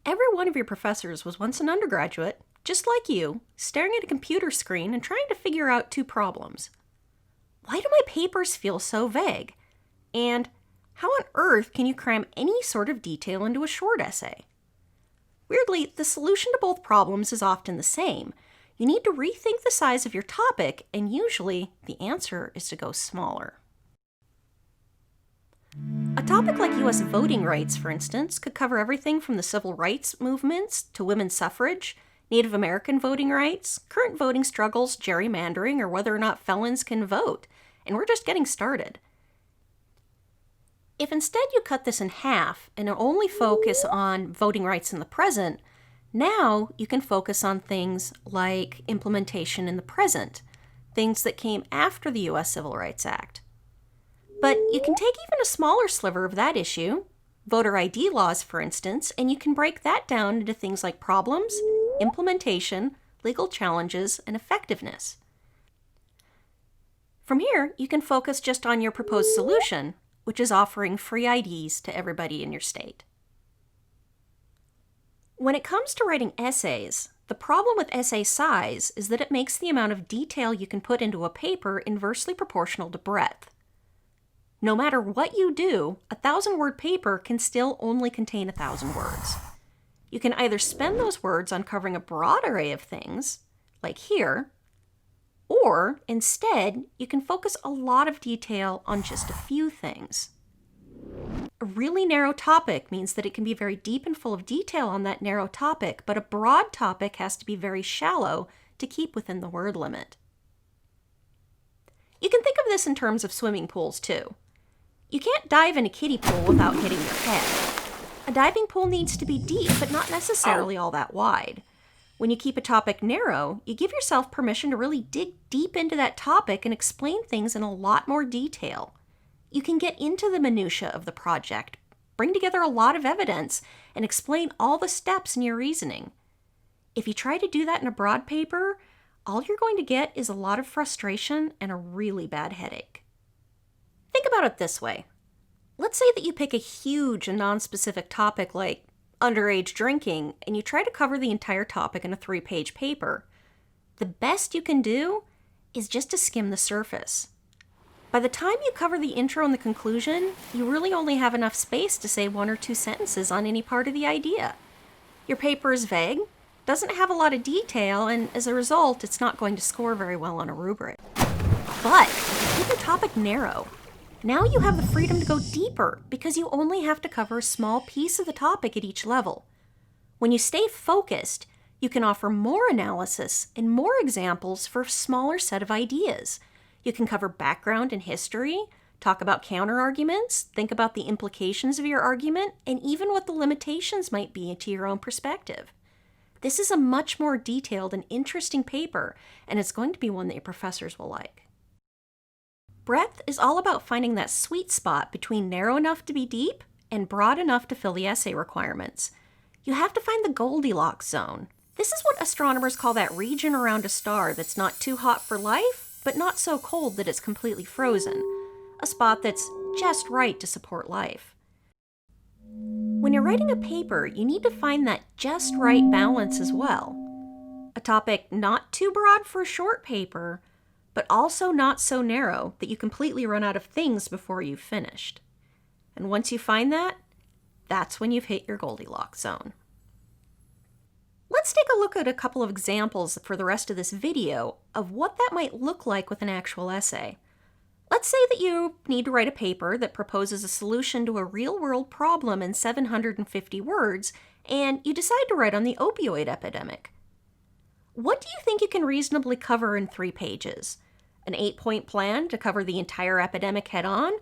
Every one of your professors was once an undergraduate, just like you, staring at a computer screen and trying to figure out two problems. Why do my papers feel so vague? And how on earth can you cram any sort of detail into a short essay? Weirdly, the solution to both problems is often the same. You need to rethink the size of your topic, and usually the answer is to go smaller. A topic like U.S. voting rights, for instance, could cover everything from the civil rights movements to women's suffrage, Native American voting rights, current voting struggles, gerrymandering, or whether or not felons can vote. And we're just getting started. If instead you cut this in half and only focus on voting rights in the present, now you can focus on things like implementation in the present, things that came after the U.S. Civil Rights Act. But you can take even a smaller sliver of that issue, voter ID laws for instance, and you can break that down into things like problems, implementation, legal challenges, and effectiveness. From here, you can focus just on your proposed solution, which is offering free IDs to everybody in your state. When it comes to writing essays, the problem with essay size is that it makes the amount of detail you can put into a paper inversely proportional to breadth. No matter what you do, a 1,000-word paper can still only contain 1,000 words. You can either spend those words on covering a broad array of things, like here, or instead, you can focus a lot of detail on just a few things. A really narrow topic means that it can be very deep and full of detail on that narrow topic, but a broad topic has to be very shallow to keep within the word limit. You can think of this in terms of swimming pools too. You can't dive in a kiddie pool without hitting your head. A diving pool needs to be deep, but not necessarily all that wide. When you keep a topic narrow, you give yourself permission to really dig deep into that topic and explain things in a lot more detail. You can get into the minutiae of the project, bring together a lot of evidence, and explain all the steps in your reasoning. If you try to do that in a broad paper, all you're going to get is a lot of frustration and a really bad headache. Think about it this way. Let's say that you pick a huge and non-specific topic like underage drinking, and you try to cover the entire topic in a 3-page paper. The best you can do is just to skim the surface. By the time you cover the intro and the conclusion, you really only have enough space to say 1 or 2 sentences on any part of the idea. Your paper is vague, doesn't have a lot of detail, and as a result, it's not going to score very well on a rubric. But if you keep your topic narrow, now you have the freedom to go deeper because you only have to cover a small piece of the topic at each level. When you stay focused, you can offer more analysis and more examples for a smaller set of ideas. You can cover background and history, talk about counterarguments, think about the implications of your argument, and even what the limitations might be to your own perspective. This is a much more detailed and interesting paper, and it's going to be one that your professors will like. Breadth is all about finding that sweet spot between narrow enough to be deep and broad enough to fill the essay requirements. You have to find the Goldilocks Zone. This is what astronomers call that region around a star that's not too hot for life, but not so cold that it's completely frozen. A spot that's just right to support life. When you're writing a paper, you need to find that just right balance as well. A topic not too broad for a short paper, but also not so narrow that you completely run out of things before you've finished. And once you find that, that's when you've hit your Goldilocks zone. Let's take a look at a couple of examples for the rest of this video of what that might look like with an actual essay. Let's say that you need to write a paper that proposes a solution to a real-world problem in 750 words, and you decide to write on the opioid epidemic. What do you think you can reasonably cover in 3 pages? An 8-point plan to cover the entire epidemic head-on,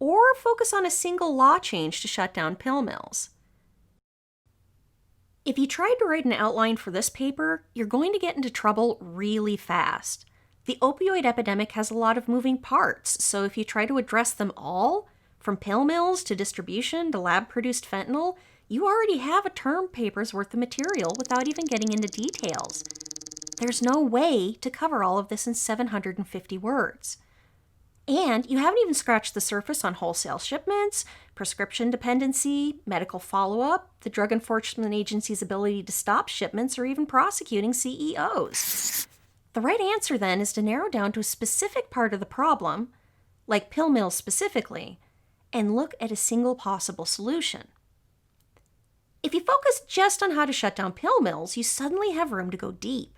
or focus on a single law change to shut down pill mills? If you tried to write an outline for this paper, you're going to get into trouble really fast. The opioid epidemic has a lot of moving parts, so if you try to address them all, from pill mills to distribution to lab-produced fentanyl, you already have a term paper's worth of material without even getting into details. There's no way to cover all of this in 750 words. And you haven't even scratched the surface on wholesale shipments, prescription dependency, medical follow-up, the Drug Enforcement Agency's ability to stop shipments, or even prosecuting CEOs. The right answer, then, is to narrow down to a specific part of the problem, like pill mills specifically, and look at a single possible solution. If you focus just on how to shut down pill mills, you suddenly have room to go deep.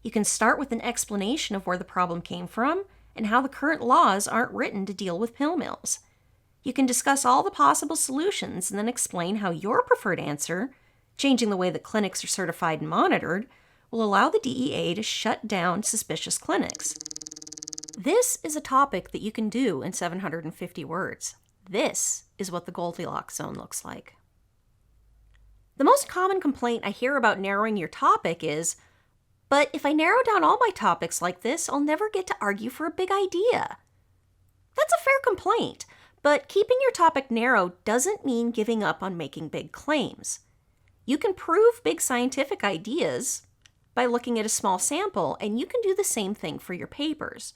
You can start with an explanation of where the problem came from and how the current laws aren't written to deal with pill mills. You can discuss all the possible solutions and then explain how your preferred answer, changing the way that clinics are certified and monitored, will allow the DEA to shut down suspicious clinics. This is a topic that you can do in 750 words. This is what the Goldilocks Zone looks like. The most common complaint I hear about narrowing your topic is, but if I narrow down all my topics like this, I'll never get to argue for a big idea. That's a fair complaint, but keeping your topic narrow doesn't mean giving up on making big claims. You can prove big scientific ideas by looking at a small sample, and you can do the same thing for your papers.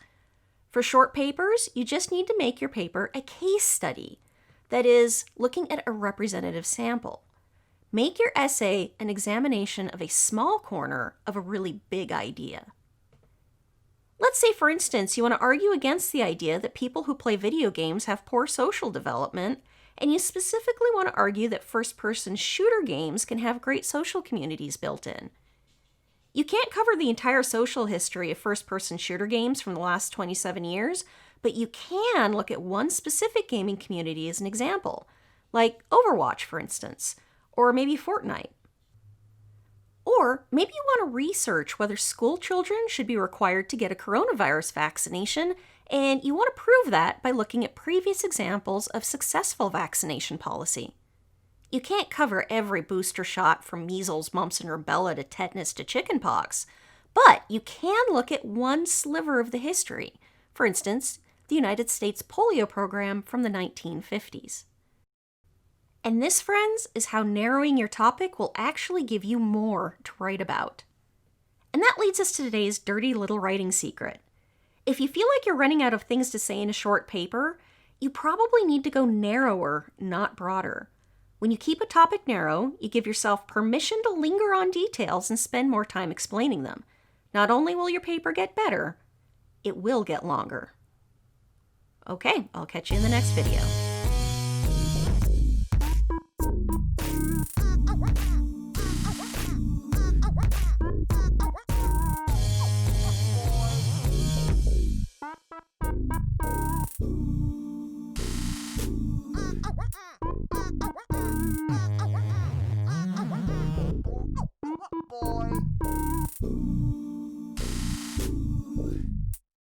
For short papers, you just need to make your paper a case study, that is, looking at a representative sample. Make your essay an examination of a small corner of a really big idea. Let's say, for instance, you want to argue against the idea that people who play video games have poor social development, and you specifically want to argue that first-person shooter games can have great social communities built in. You can't cover the entire social history of first-person shooter games from the last 27 years, but you can look at one specific gaming community as an example, like Overwatch, for instance, or maybe Fortnite. Or maybe you want to research whether school children should be required to get a coronavirus vaccination, and you want to prove that by looking at previous examples of successful vaccination policy. You can't cover every booster shot from measles, mumps, and rubella to tetanus to chickenpox, but you can look at one sliver of the history. For instance, the United States polio program from the 1950s. And this, friends, is how narrowing your topic will actually give you more to write about. And that leads us to today's dirty little writing secret. If you feel like you're running out of things to say in a short paper, you probably need to go narrower, not broader. When you keep a topic narrow, you give yourself permission to linger on details and spend more time explaining them. Not only will your paper get better, it will get longer. Okay, I'll catch you in the next video. Boy.